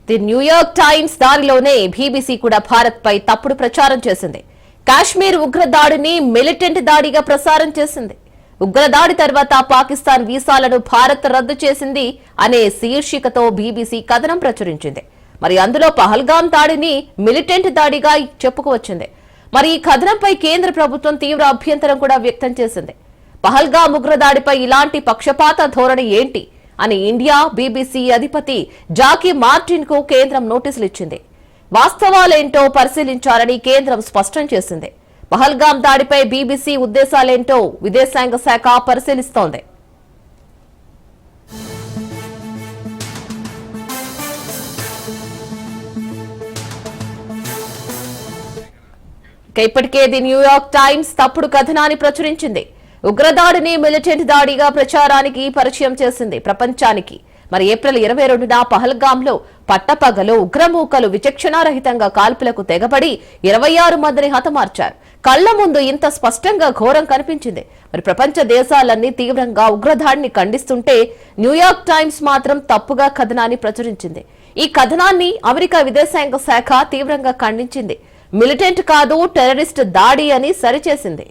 The New York times దారిలోనే BBC కూడా భారత్ పై తప్పుడు ప్రచారం చేసింది. కాశ్మీర్ ఉగ్రదాడిని మిలిటెంట్ దాడిగా ప్రసారం చేసింది. ఉగ్రదాడి తర్వాత పాకిస్తాన్ వీసాలను భారత్ రద్దు చేసింది అనే శీర్షికతో బీబీసీ కథనం ప్రచురించింది. మరి అందులో పహల్గాం దాడిని మిలిటెంట్ దాడిగా చెప్పుకువచ్చింది. మరి ఈ కథనంపై కేంద్ర ప్రభుత్వం తీవ్ర అభ్యంతరం కూడా వ్యక్తం చేసింది. పహల్గాం ఉగ్రదాడిపై ఇలాంటి పక్షపాత ధోరణి ఏంటి అని ఇండియా బీబీసీ అధిపతి జాకీ మార్టిన్ కు కేంద్రం నోటీసులు ఇచ్చింది. వాస్తవాలేంటో పరిశీలించాలని కేంద్రం స్పష్టం చేసింది. పహల్గాం దాడిపై బీబీసీ ఉద్దేశాలేంటో విదేశాంగ శాఖ పరిశీలిస్తోంది. ఇప్పటికే ది న్యూయార్క్ టైమ్స్ తప్పుడు కథనాన్ని ప్రచురించింది. ఉగ్రదాడిని మిలిటెంట్ దాడిగా ప్రచారానికి పరిచయం చేసింది ప్రపంచానికి. మరి ఏప్రిల్ 22న పహల్గాంలో పట్టపగలు ఉగ్రమూకలు విచక్షణారహితంగా కాల్పులకు తెగబడి 26 మందిని హతమార్చారు. కళ్ల ముందు ఇంత స్పష్టంగా ఘోరం కనిపించింది. మరి ప్రపంచ దేశాలన్నీ తీవ్రంగా ఉగ్రదాడిని ఖండిస్తుంటే న్యూయార్క్ టైమ్స్ మాత్రం తప్పుగా కథనాన్ని ప్రచురించింది. ఈ కథనాన్ని అమెరికా విదేశాంగ శాఖ తీవ్రంగా ఖండించింది. మిలిటెంట్ కాదు, టెర్రరిస్ట్ దాడి అని సరిచేసింది.